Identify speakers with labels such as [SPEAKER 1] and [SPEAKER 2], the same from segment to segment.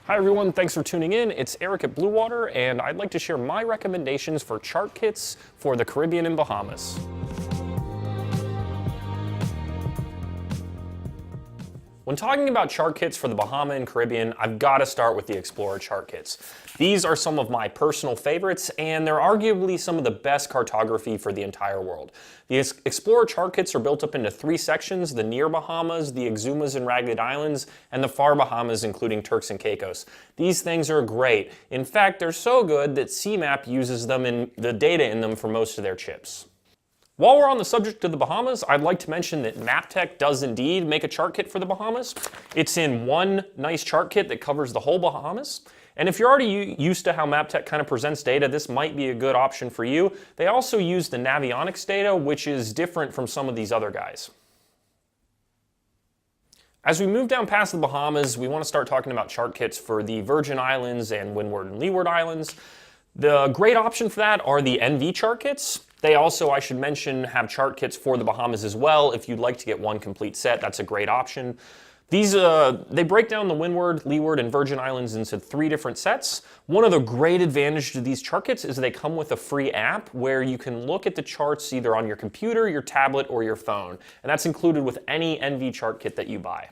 [SPEAKER 1] Hi everyone, thanks for tuning in. It's Erik at Bluewater, and I'd like to share my recommendations for chart kits for the Caribbean and Bahamas. When talking about chart kits for the Bahama and Caribbean, I've got to start with the Explorer chart kits. These are some of my personal favorites, and they're arguably some of the best cartography for the entire world. The Explorer chart kits are built up into 3 sections: the Near Bahamas, the Exumas and Ragged Islands, and the Far Bahamas, including Turks and Caicos. These things are great. In fact, they're so good that CMAP uses them in the data in them for most of their chips. While we're on the subject of the Bahamas, I'd like to mention that MapTech does indeed make a chart kit for the Bahamas. It's in one nice chart kit that covers the whole Bahamas. And if you're already used to how MapTech kind of presents data, this might be a good option for you. They also use the Navionics data, which is different from some of these other guys. As we move down past the Bahamas, we want to start talking about chart kits for the Virgin Islands and Windward and Leeward Islands. The great option for that are the NV chart kits. They also, I should mention, have chart kits for the Bahamas as well. If you'd like to get one complete set, that's a great option. These, they break down the Windward, Leeward, and Virgin Islands into 3 different sets. One of the great advantages to these chart kits is they come with a free app where you can look at the charts either on your computer, your tablet, or your phone. And that's included with any NV chart kit that you buy.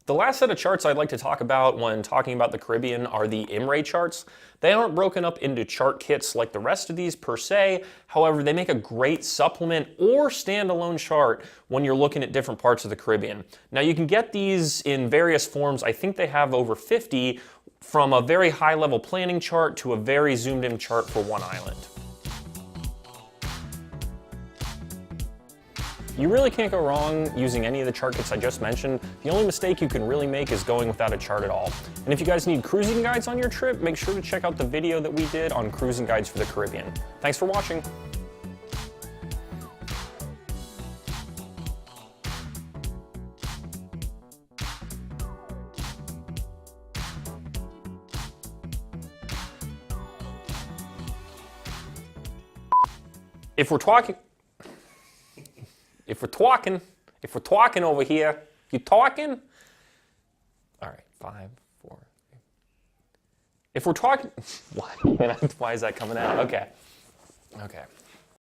[SPEAKER 1] The last set of charts I'd like to talk about when talking about the Caribbean are the IMRE charts. They aren't broken up into chart kits like the rest of these per se. However, they make a great supplement or standalone chart when you're looking at different parts of the Caribbean. Now you can get these in various forms. I think they have over 50, from a very high level planning chart to a very zoomed in chart for one island. You really can't go wrong using any of the chart kits I just mentioned. The only mistake you can really make is going without a chart at all. And if you guys need cruising guides on your trip, make sure to check out the video that we did on cruising guides for the Caribbean. Thanks for watching. If we're talking over here, you talking? All right, 5, 4. If we're talking, why is that coming out? Okay.